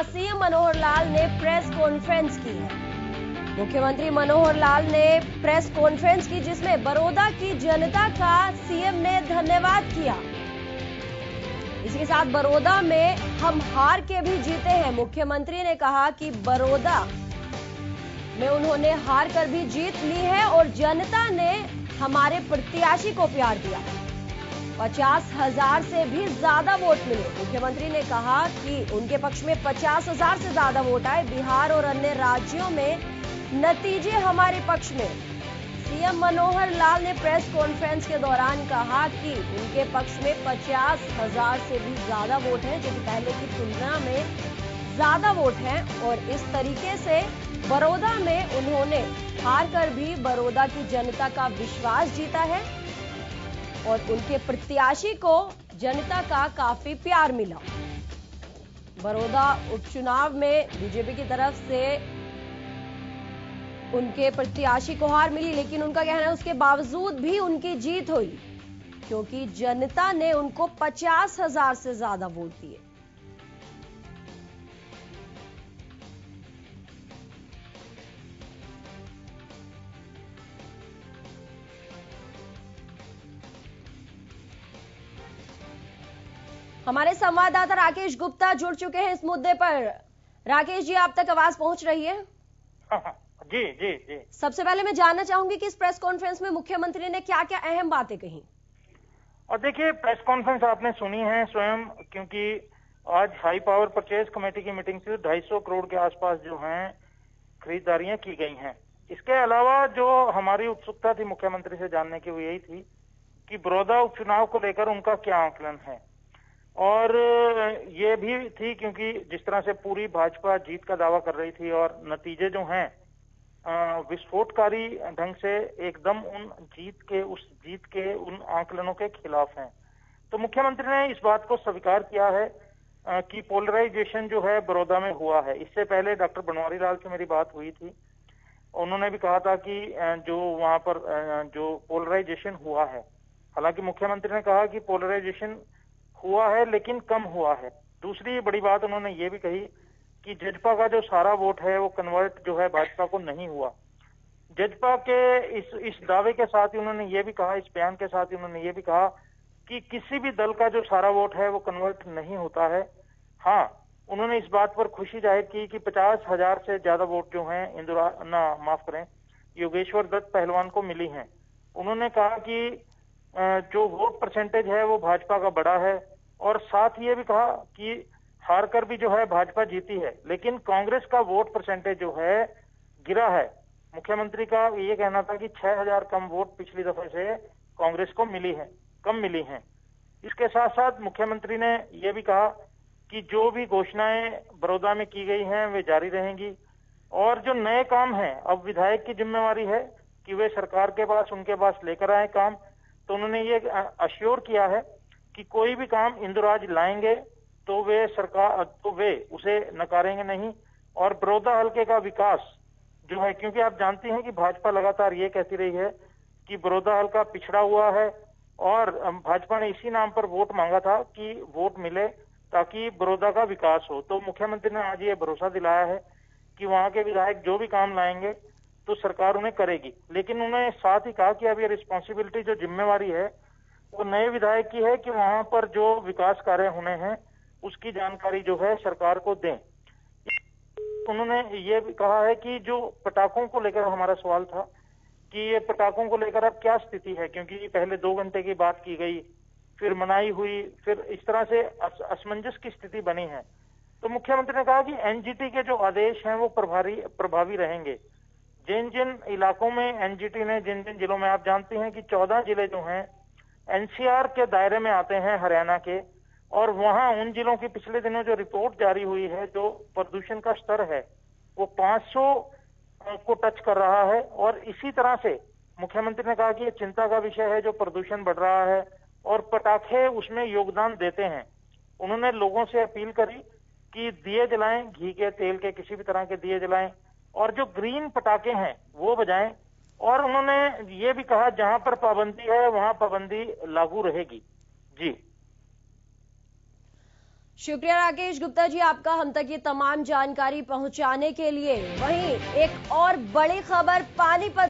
CM Manohar Lal ने press conference की है। मुख्यमंत्री मनोहर लाल ने प्रेस कॉन्फ्रेंस की जिसमें बड़ौदा की जनता का सीएम ने धन्यवाद किया। इसके साथ बड़ौदा में हम हार के भी जीते हैं। मुख्यमंत्री ने कहा कि बड़ौदा में उन्होंने हार कर भी जीत ली है और जनता ने हमारे प्रत्याशी को प्यार दिया। 50,000 से भी ज्यादा वोट मिले। मुख्यमंत्री ने कहा कि उनके पक्ष में 50,000 से ज्यादा वोट आए। बिहार और अन्य राज्यों में नतीजे हमारे पक्ष में। सीएम मनोहर लाल ने प्रेस कॉन्फ्रेंस के दौरान कहा कि उनके पक्ष में 50,000 से भी ज्यादा वोट हैं, जो कि पहले की तुलना में ज्यादा वोट हैं। और इस तरीके से बड़ौदा में उन्होंने हार कर भी बड़ौदा की जनता का विश्वास जीता है और उनके प्रत्याशी को जनता का काफी प्यार मिला। बड़ौदा उपचुनाव में बीजेपी की तरफ से उनके प्रत्याशी को हार मिली, लेकिन उनका कहना है उसके बावजूद भी उनकी जीत हुई क्योंकि जनता ने उनको 50,000 से ज्यादा वोट दिए। हमारे संवाददाता राकेश गुप्ता जुड़ चुके हैं इस मुद्दे पर। राकेश जी, आप तक आवाज पहुंच रही है? जी जी जी। सबसे पहले मैं जानना चाहूंगी कि इस प्रेस कॉन्फ्रेंस में मुख्यमंत्री ने क्या क्या अहम बातें कही। और देखिए, प्रेस कॉन्फ्रेंस आपने सुनी है स्वयं, क्योंकि आज हाई पावर परचेज कमेटी की मीटिंग से 250 करोड़ के आसपास जो हैं खरीदारियां की गई हैं। इसके अलावा जो हमारी उत्सुकता थी मुख्यमंत्री से जानने की, वो यही थी कि बड़ौदा उपचुनाव को लेकर उनका क्या आकलन है। और ये भी थी क्योंकि जिस तरह से पूरी भाजपा जीत का दावा कर रही थी और नतीजे जो हैं विस्फोटकारी ढंग से एकदम उस जीत के उन आकलनों के खिलाफ हैं। तो मुख्यमंत्री ने इस बात को स्वीकार किया है कि पोलराइजेशन जो है बड़ौदा में हुआ है। इससे पहले डॉक्टर बनवारी लाल से मेरी बात हुई थी, उन्होंने भी कहा था कि जो वहां पर जो पोलराइजेशन हुआ है, हालांकि मुख्यमंत्री ने कहा कि पोलराइजेशन हुआ है लेकिन कम हुआ है। दूसरी बड़ी बात उन्होंने ये भी कही कि जजपा का जो सारा वोट है वो कन्वर्ट जो है भाजपा को नहीं हुआ। जजपा के इस दावे के साथ ही उन्होंने ये भी कहा, इस बयान के साथ ही उन्होंने ये भी कहा कि किसी भी दल का जो सारा वोट है वो कन्वर्ट नहीं होता है। हाँ, उन्होंने इस बात पर खुशी जाहिर की कि 50,000 से ज्यादा वोट जो हैं योगेश्वर दत्त पहलवान को मिली हैं। उन्होंने कहा कि जो वोट परसेंटेज है वो भाजपा का बड़ा है और साथ ये भी कहा कि हार कर भी जो है भाजपा जीती है, लेकिन कांग्रेस का वोट परसेंटेज जो है गिरा है। मुख्यमंत्री का ये कहना था कि 6,000 कम वोट पिछली दफे से कांग्रेस को कम मिली हैं। इसके साथ साथ मुख्यमंत्री ने यह भी कहा कि जो भी घोषणाएं बड़ौदा में की गई हैं वे जारी रहेंगी और जो नए काम हैं अब विधायक की जिम्मेवारी है कि वे सरकार के पास उनके पास लेकर आए काम। तो उन्होंने ये अश्योर किया है कि कोई भी काम इंदुराज लाएंगे तो वे उसे नकारेंगे नहीं। और बड़ौदा हल्के का विकास जो है, क्योंकि आप जानते हैं कि भाजपा लगातार ये कहती रही है कि बड़ौदा हल्का पिछड़ा हुआ है और भाजपा ने इसी नाम पर वोट मांगा था कि वोट मिले ताकि बड़ौदा का विकास हो। तो मुख्यमंत्री ने आज ये भरोसा दिलाया है कि वहां के विधायक जो भी काम लाएंगे तो सरकार उन्हें करेगी। लेकिन उन्होंने साथ ही कहा कि अब ये रिस्पॉन्सिबिलिटी, जो जिम्मेवारी है, वो नए विधायक की है कि वहां पर जो विकास कार्य होने हैं उसकी जानकारी जो है सरकार को दें। उन्होंने ये भी कहा है कि जो पटाखों को लेकर हमारा सवाल था कि ये पटाखों को लेकर अब क्या स्थिति है, क्योंकि पहले 2 घंटे की बात की गई, फिर मनाई हुई, फिर इस तरह से असमंजस की स्थिति बनी है। तो मुख्यमंत्री ने कहा कि एनजीटी के जो आदेश हैं वो प्रभावी रहेंगे। जिन जिन इलाकों में एनजीटी ने, जिन जिन जिलों में, आप जानते हैं कि 14 जिले जो हैं एनसीआर के दायरे में आते हैं हरियाणा के, और वहां उन जिलों की पिछले दिनों जो रिपोर्ट जारी हुई है, जो प्रदूषण का स्तर है वो 500 को टच कर रहा है। और इसी तरह से मुख्यमंत्री ने कहा कि ये चिंता का विषय है जो प्रदूषण बढ़ रहा है और पटाखे उसमें योगदान देते हैं। उन्होंने लोगों से अपील करी कि दिए जलाएं, घी के, तेल के, किसी भी तरह के दिए जलाएं और जो ग्रीन पटाखे हैं वो बजाएं। और उन्होंने ये भी कहा जहां पर पाबंदी है वहां पाबंदी लागू रहेगी। जी। शुक्रिया राकेश गुप्ता जी आपका हम तक ये तमाम जानकारी पहुंचाने के लिए। वहीं एक और बड़ी खबर पानीपत